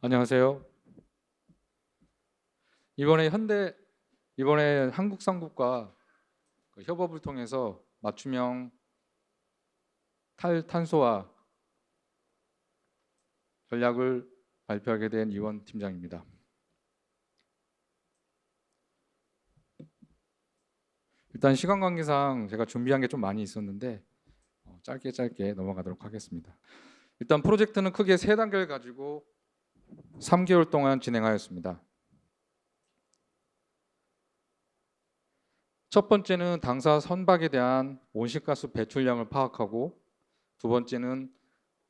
안녕하세요. 이번에 한국상국과 협업을 통해서 맞춤형 탈탄소화 전략을 발표하게 된 이원 팀장입니다. 일단 시간 관계상 제가 준비한 게 좀 많이 있었는데 짧게 넘어가도록 하겠습니다. 일단 프로젝트는 크게 세 단계를 가지고 3개월 동안 진행하였습니다. 첫 번째는 당사 선박에 대한 온실가스 배출량을 파악하고, 두 번째는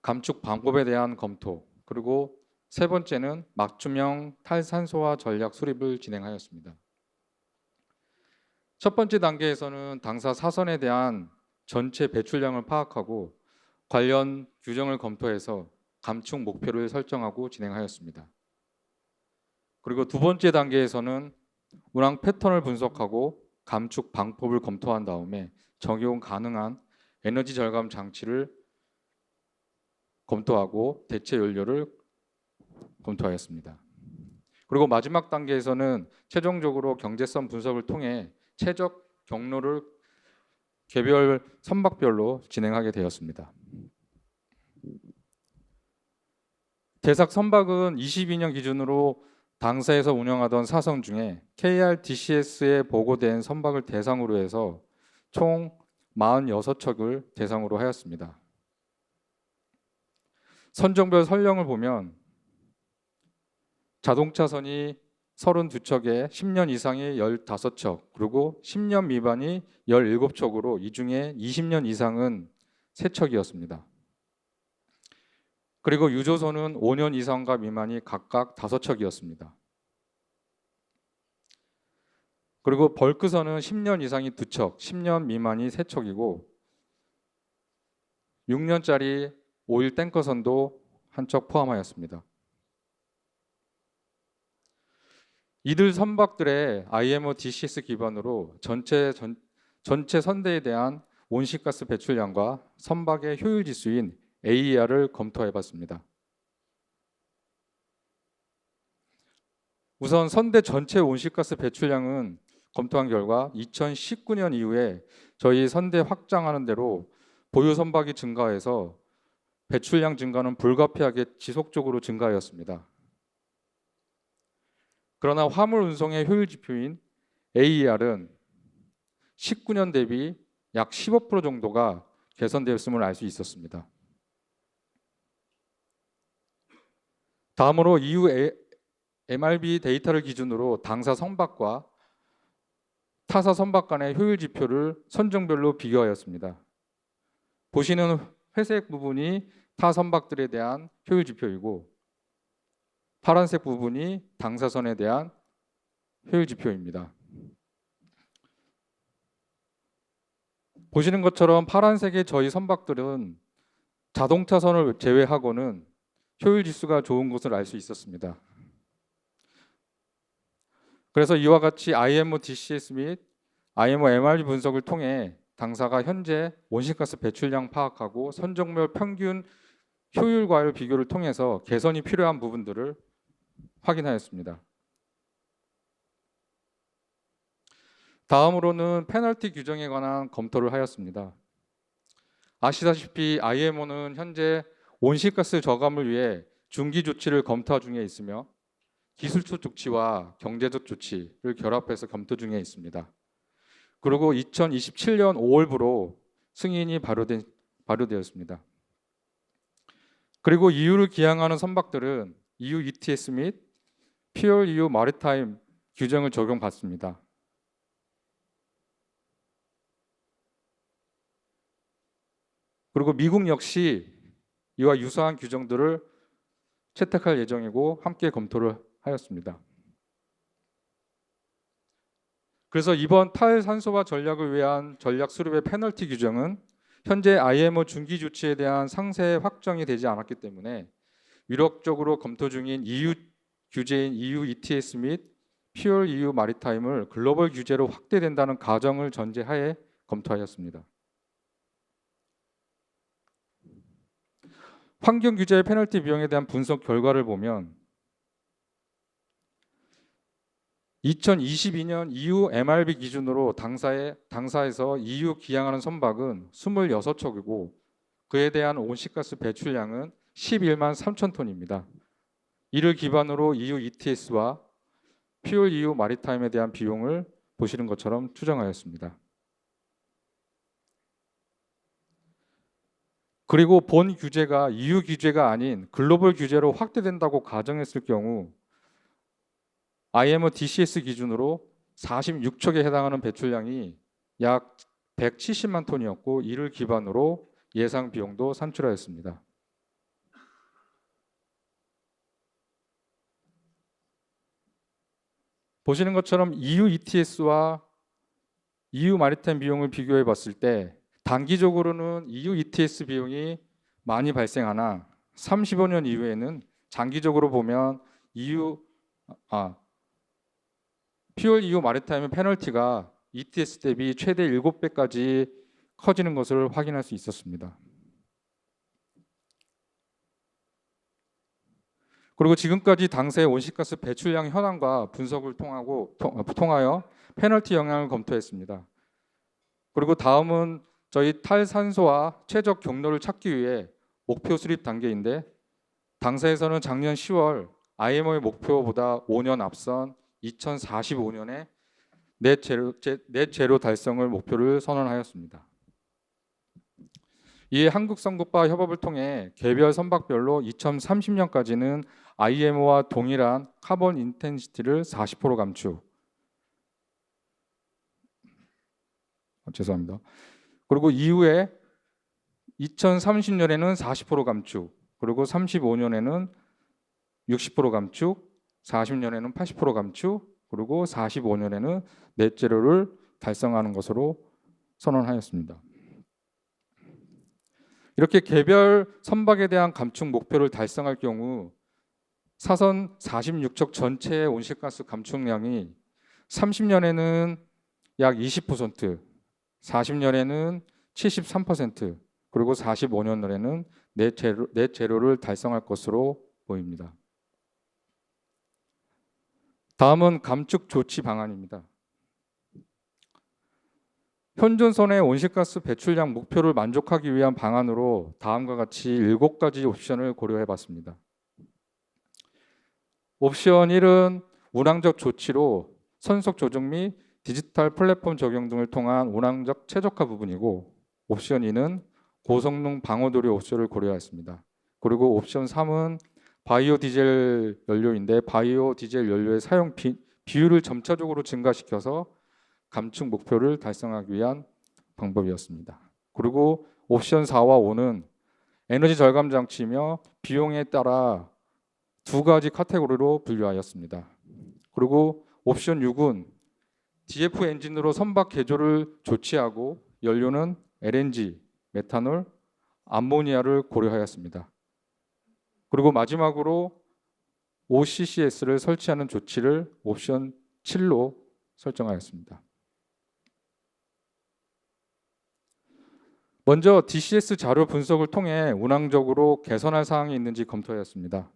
감축 방법에 대한 검토, 그리고 세 번째는 맞춤형 탈탄소화 전략 수립을 진행하였습니다. 첫 번째 단계에서는 당사 사선에 대한 전체 배출량을 파악하고 관련 규정을 검토해서 감축 목표를 설정하고 진행하였습니다. 그리고 두 번째 단계에서는 운항 패턴을 분석하고 감축 방법을 검토한 다음에 적용 가능한 에너지 절감 장치를 검토하고 대체 연료를 검토하였습니다. 그리고 마지막 단계에서는 최종적으로 경제성 분석을 통해 최적 경로를 개별 선박별로 진행하게 되었습니다. 대삭 선박은 22년 기준으로 당사에서 운영하던 사선 중에 KRDCS에 보고된 선박을 대상으로 해서 총 46척을 대상으로 하였습니다. 선종별 선령을 보면 자동차선이 32척에 10년 이상이 15척, 그리고 10년 미만이 17척으로 이 중에 20년 이상은 3척이었습니다. 그리고 유조선은 5년 이상과 미만이 각각 5척이었습니다. 그리고 벌크선은 10년 이상이 2척, 10년 미만이 3척이고 6년짜리 오일 탱커선도 한 척 포함하였습니다. 이들 선박들의 IMO DCS 기반으로 전체 선대에 대한 온실가스 배출량과 선박의 효율 지수인 AER을 검토해 봤습니다. 우선 선대 전체 온실가스 배출량은 검토한 결과 2019년 이후에 저희 선대 확장하는 대로 보유 선박이 증가해서 배출량 증가는 불가피하게 지속적으로 증가하였습니다. 그러나 화물 운송의 효율 지표인 AER은 19년 대비 약 15% 정도가 개선되었음을 알 수 있었습니다. 다음으로 EU MRB 데이터를 기준으로 당사 선박과 타사 선박 간의 효율 지표를 선종별로 비교하였습니다. 보시는 회색 부분이 타 선박들에 대한 효율 지표이고 파란색 부분이 당사선에 대한 효율 지표입니다. 보시는 것처럼 파란색의 저희 선박들은 자동차선을 제외하고는 효율 지수가 좋은 것을 알 수 있었습니다. 그래서 이와 같이 IMO DCS 및 IMO MRB 분석을 통해 당사가 현재 온실가스 배출량 파악하고 선종별 평균 효율과의 비교를 통해서 개선이 필요한 부분들을 확인하였습니다. 다음으로는 페널티 규정에 관한 검토를 하였습니다. 아시다시피 IMO는 현재 온실가스 저감을 위해 중기 조치를 검토 중에 있으며 기술적 조치와 경제적 조치를 결합해서 검토 중에 있습니다. 그리고 2027년 5월부로 승인이 발효되었습니다. 그리고 EU를 기항하는 선박들은 EU ETS 및 Fuel EU Maritime 규정을 적용받습니다. 그리고 미국 역시 이와 유사한 규정들을 채택할 예정이고 함께 검토를 하였습니다. 그래서 이번 탈탄소화 전략을 위한 전략 수립의 페널티 규정은 현재 IMO 중기 조치에 대한 상세 확정이 되지 않았기 때문에 유력적으로 검토 중인 EU 규제인 EU ETS 및 Fuel EU Maritime을 글로벌 규제로 확대된다는 가정을 전제하에 검토하였습니다. 환경 규제의 페널티 비용에 대한 분석 결과를 보면 2022년 EU MRB 기준으로 당사에서 EU 기항하는 선박은 26척이고 그에 대한 온실가스 배출량은 11만 3천 톤입니다. 이를 기반으로 EU ETS와 퓨얼 EU 마리타임에 대한 비용을 보시는 것처럼 추정하였습니다. 그리고 본 규제가 EU 규제가 아닌 글로벌 규제로 확대된다고 가정했을 경우 IMO DCS 기준으로 46척에 해당하는 배출량이 약 170만 톤이었고 이를 기반으로 예상 비용도 산출하였습니다. 보시는 것처럼 EU ETS와 EU 마리타임 비용을 비교해 봤을 때 단기적으로는 EU ETS 비용이 많이 발생하나 35년 이후에는 장기적으로 보면 퓨얼 EU 마리타임 페널티가 ETS 대비 최대 7배까지 커지는 것을 확인할 수 있었습니다. 그리고 지금까지 당사의 온실가스 배출량 현황과 분석을 통하여 페널티 영향을 검토했습니다. 그리고 다음은 저희 탈산소와 최적 경로를 찾기 위해 목표 수립 단계인데 당사에서는 작년 10월 IMO의 목표보다 5년 앞선 2045년에 넷 제로 달성을 목표를 선언하였습니다. 이에 한국선박과 협업을 통해 개별 선박별로 2030년까지는 IMO와 동일한 카본 인텐시티를 40% 감축. 죄송합니다. 그리고 이후에 2030년에는 40% 감축, 그리고 35년에는 60% 감축, 40년에는 80% 감축, 그리고 45년에는 넷제로를 달성하는 것으로 선언하였습니다. 이렇게 개별 선박에 대한 감축 목표를 달성할 경우 사선 46척 전체의 온실가스 감축량이 30년에는 약 20%, 40년에는 73%, 그리고 45년에는 넷제로를 달성할 것으로 보입니다. 다음은 감축 조치 방안입니다. 현존선의 온실가스 배출량 목표를 만족하기 위한 방안으로 다음과 같이 7가지 옵션을 고려해 봤습니다. 옵션 1은 운항적 조치로 선속 조정 및 디지털 플랫폼 적용 등을 통한 운항적 최적화 부분이고, 옵션 2는 고성능 방어도료 옵션을 고려하였습니다. 그리고 옵션 3은 바이오 디젤 연료인데 바이오 디젤 연료의 사용 비율을 점차적으로 증가시켜서 감축 목표를 달성하기 위한 방법이었습니다. 그리고 옵션 4와 5는 에너지 절감 장치이며 비용에 따라 2가지 카테고리로 분류하였습니다. 그리고 옵션 6은 DF 엔진으로 선박 개조를 조치하고 연료는 LNG, 메탄올, 암모니아를 고려하였습니다. 그리고 마지막으로 OCCS를 설치하는 조치를 옵션 7로 설정하였습니다. 먼저 DCS 자료 분석을 통해 운항적으로 개선할 사항이 있는지 검토하였습니다.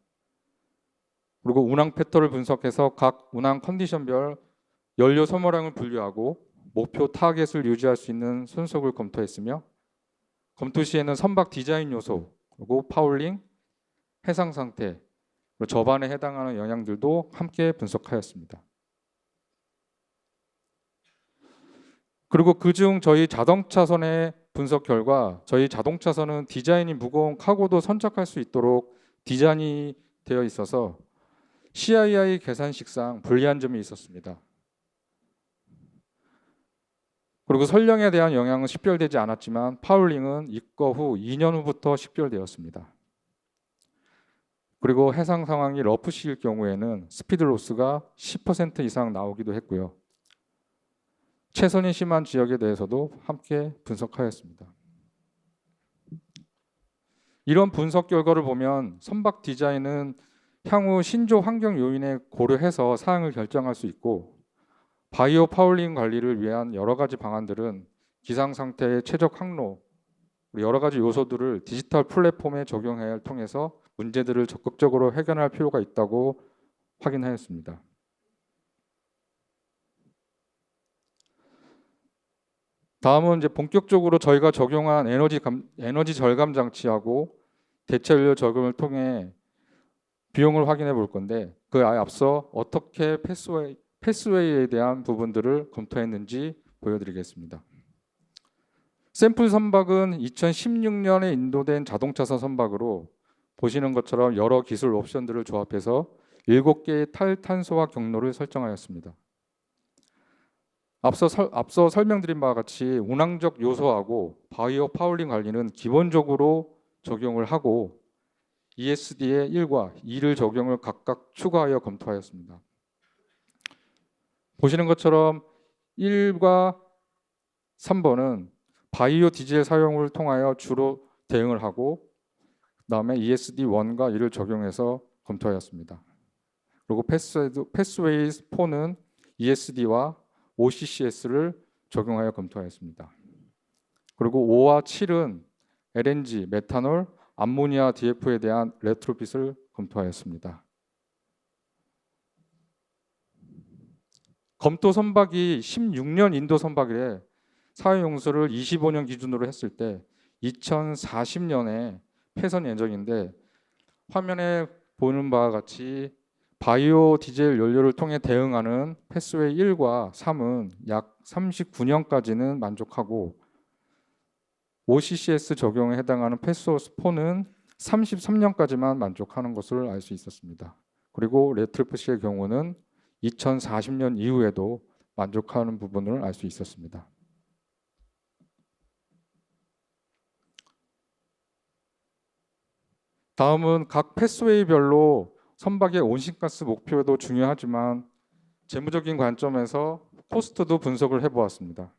그리고 운항 패턴을 분석해서 각 운항 컨디션별 연료 소모량을 분류하고 목표 타겟을 유지할 수 있는 순서를 검토했으며, 검토 시에는 선박 디자인 요소, 그리고 파울링, 해상 상태, 그리고 저반에 해당하는 영향들도 함께 분석하였습니다. 그리고 그중 저희 자동차선의 분석 결과 저희 자동차선은 디자인이 무거운 카고도 선착할 수 있도록 디자인이 되어 있어서 CII 계산식상 불리한 점이 있었습니다. 그리고 선량에 대한 영향은 식별되지 않았지만 파울링은 입고 후 2년 후부터 식별되었습니다. 그리고 해상 상황이 러프시일 경우에는 스피드 로스가 10% 이상 나오기도 했고요. 최선이 심한 지역에 대해서도 함께 분석하였습니다. 이런 분석 결과를 보면 선박 디자인은 향후 신조 환경 요인에 고려해서 사항을 결정할 수 있고, 바이오 파울링 관리를 위한 여러 가지 방안들은 기상 상태의 최적 항로, 여러 가지 요소들을 디지털 플랫폼에 적용해야 통해서 문제들을 적극적으로 해결할 필요가 있다고 확인하였습니다. 다음은 이제 본격적으로 저희가 적용한 에너지 절감 장치하고 대체 연료 적용을 통해 비용을 확인해 볼 건데 그 앞서 어떻게 패스웨이에 대한 부분들을 검토했는지 보여드리겠습니다. 샘플 선박은 2016년에 인도된 자동차선 선박으로 보시는 것처럼 여러 기술 옵션들을 조합해서 7개의 탈탄소화 경로를 설정하였습니다. 앞서 설명드린 바와 같이 운항적 요소하고 바이오 파울링 관리는 기본적으로 적용을 하고 ESD의 1과 2를 적용을 각각 추가하여 검토하였습니다. 보시는 것처럼 1과 3번은 바이오 디젤 사용을 통하여 주로 대응을 하고 그다음에 ESD 1과 2를 적용해서 검토하였습니다. 그리고 패스웨이 4는 ESD와 OCCS를 적용하여 검토하였습니다. 그리고 5와 7은 LNG, 메탄올, 암모니아 DF에 대한 레트로핏을 검토하였습니다. 검토 선박이 16년 인도 선박이래 사회 용수를 25년 기준으로 했을 때 2040년에 폐선 예정인데 화면에 보는 바와 같이 바이오 디젤 연료를 통해 대응하는 패스웨이 1과 3은 약 39년까지는 만족하고 OCCS 적용에 해당하는 패스웨이 4는 33년까지만 만족하는 것을 알 수 있었습니다. 그리고 레트로핏의 경우는 2040년 이후에도 만족하는 부분을 알 수 있었습니다. 다음은 각 패스웨이별로 선박의 온실가스 목표도 중요하지만 재무적인 관점에서 코스트도 분석을 해보았습니다.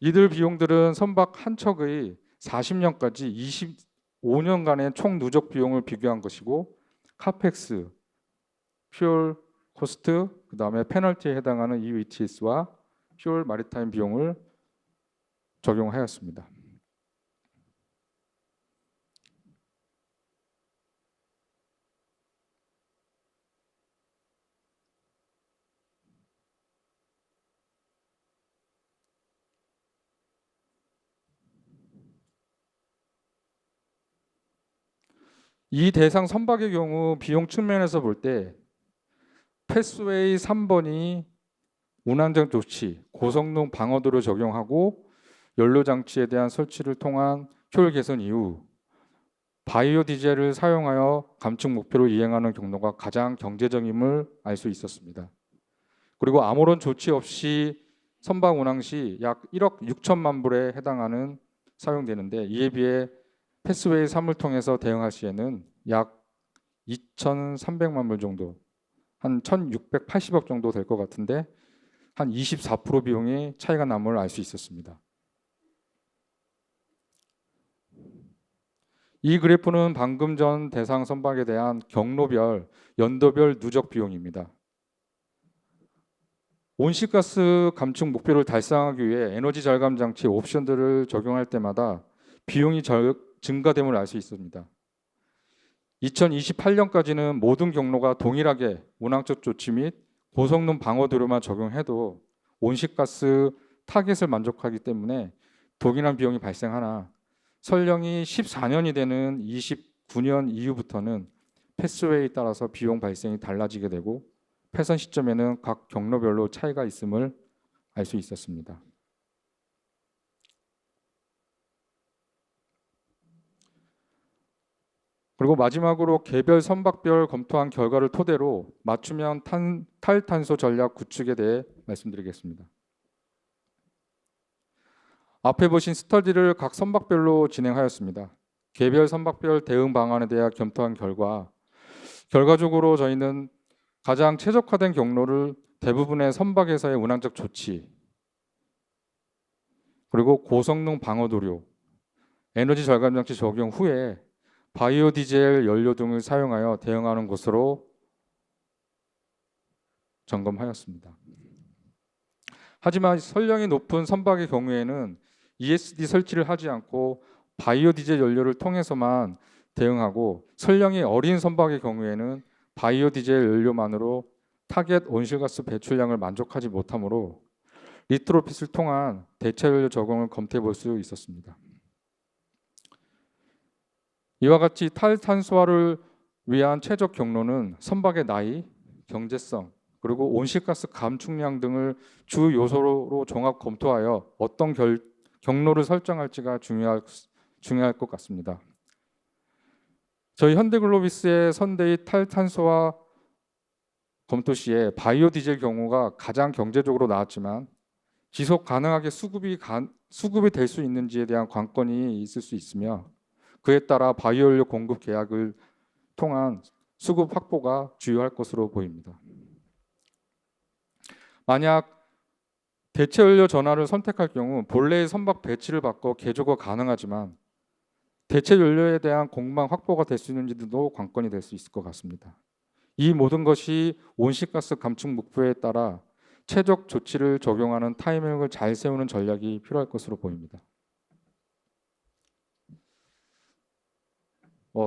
이들 비용들은 선박 한 척의 40년까지 25년간의 총 누적 비용을 비교한 것이고 카펙스, 퓨얼 코스트, 그 다음에 페널티에 해당하는 EUTS와 퓨얼 마리타임 비용을 적용하였습니다. 이 대상 선박의 경우 비용 측면에서 볼 때 패스웨이 3번이 운항적 조치, 고성능 방어도를 적용하고 연료 장치에 대한 설치를 통한 효율 개선 이후 바이오 디젤을 사용하여 감축 목표를 이행하는 경로가 가장 경제적임을 알 수 있었습니다. 그리고 아무런 조치 없이 선박 운항 시 약 1억 6천만 불에 해당하는 사용되는데 이에 비해 패스웨이 3을 통해서 대응할 시에는 약 2,300만 불 정도, 한 1,680억 정도 될 것 같은데 한 24% 비용의 차이가 남을 알 수 있었습니다. 이 그래프는 방금 전 대상 선박에 대한 경로별, 연도별 누적 비용입니다. 온실가스 감축 목표를 달성하기 위해 에너지 절감 장치 옵션들을 적용할 때마다 비용이 증가됨을 알 수 있습니다. 2028년까지는 모든 경로가 동일하게 운항적 조치 및 고성능 방어도료만 적용해도 온실가스 타겟을 만족하기 때문에 동일한 비용이 발생하나 설령이 14년이 되는 29년 이후부터는 패스웨이에 따라서 비용 발생이 달라지게 되고 폐선 시점에는 각 경로별로 차이가 있음을 알 수 있었습니다. 그리고 마지막으로 개별 선박별 검토한 결과를 토대로 맞춤형 탈탄소 전략 구축에 대해 말씀드리겠습니다. 앞에 보신 스터디를 각 선박별로 진행하였습니다. 개별 선박별 대응 방안에 대해 검토한 결과적으로 저희는 가장 최적화된 경로를 대부분의 선박에서의 운항적 조치, 그리고 고성능 방어도료, 에너지 절감 장치 적용 후에 바이오 디젤 연료 등을 사용하여 대응하는 것으로 점검하였습니다. 하지만 설령이 높은 선박의 경우에는 ESD 설치를 하지 않고 바이오 디젤 연료를 통해서만 대응하고 설령이 어린 선박의 경우에는 바이오 디젤 연료만으로 타겟 온실가스 배출량을 만족하지 못하므로 리트로핏을 통한 대체 연료 적용을 검토해 볼 수 있었습니다. 이와 같이 탈탄소화를 위한 최적 경로는 선박의 나이, 경제성, 그리고 온실가스 감축량 등을 주 요소로 종합 검토하여 어떤 경로를 설정할지가 중요할 것 같습니다. 저희 현대글로비스의 선대의 탈탄소화 검토 시에 바이오 디젤 경우가 가장 경제적으로 나왔지만 지속 가능하게 수급이 될 수 있는지에 대한 관건이 있을 수 있으며 그에 따라 바이오 연료 공급 계약을 통한 수급 확보가 주요할 것으로 보입니다. 만약 대체 연료 전환을 선택할 경우 본래의 선박 배치를 바꿔 개조가 가능하지만 대체 연료에 대한 공급망 확보가 될 수 있는지도 관건이 될 수 있을 것 같습니다. 이 모든 것이 온실가스 감축 목표에 따라 최적 조치를 적용하는 타이밍을 잘 세우는 전략이 필요할 것으로 보입니다.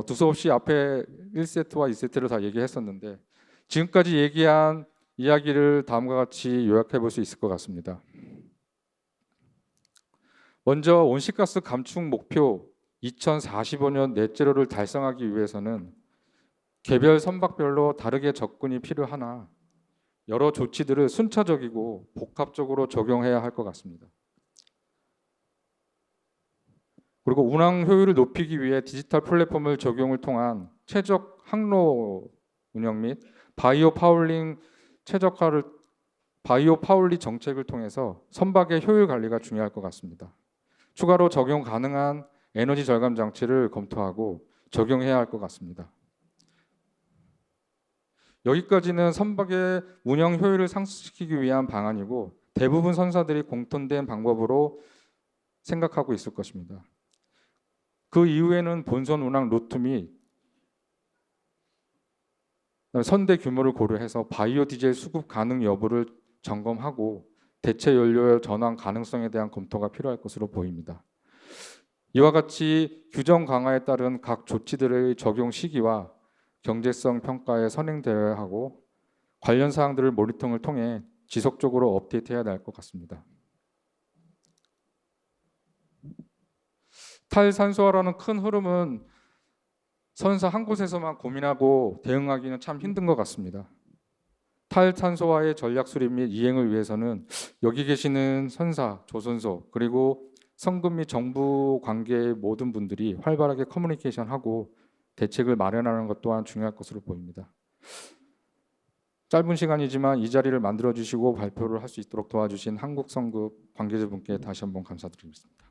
두서없이 앞에 1세트와 2세트를 다 얘기했었는데 지금까지 얘기한 이야기를 다음과 같이 요약해 볼 수 있을 것 같습니다. 먼저 온실가스 감축 목표 2045년 넷제로를 달성하기 위해서는 개별 선박별로 다르게 접근이 필요하나 여러 조치들을 순차적이고 복합적으로 적용해야 할 것 같습니다. 그리고 운항 효율을 높이기 위해 디지털 플랫폼을 적용을 통한 최적 항로 운영 및 바이오 파울리 정책을 통해서 선박의 효율 관리가 중요할 것 같습니다. 추가로 적용 가능한 에너지 절감 장치를 검토하고 적용해야 할 것 같습니다. 여기까지는 선박의 운영 효율을 상승시키기 위한 방안이고 대부분 선사들이 공통된 방법으로 생각하고 있을 것입니다. 그 이후에는 본선 운항 루트 및 선대 규모를 고려해서 바이오 디젤 수급 가능 여부를 점검하고 대체 연료 전환 가능성에 대한 검토가 필요할 것으로 보입니다. 이와 같이 규정 강화에 따른 각 조치들의 적용 시기와 경제성 평가에 선행되어야 하고 관련 사항들을 모니터링을 통해 지속적으로 업데이트해야 할 것 같습니다. 탈탄소화라는 큰 흐름은 선사 한 곳에서만 고민하고 대응하기는 참 힘든 것 같습니다. 탈탄소화의 전략 수립 및 이행을 위해서는 여기 계시는 선사, 조선소, 그리고 성급 및 정부 관계의 모든 분들이 활발하게 커뮤니케이션하고 대책을 마련하는 것 또한 중요할 것으로 보입니다. 짧은 시간이지만 이 자리를 만들어 주시고 발표를 할 수 있도록 도와주신 한국성급 관계자분께 다시 한번 감사드리겠습니다.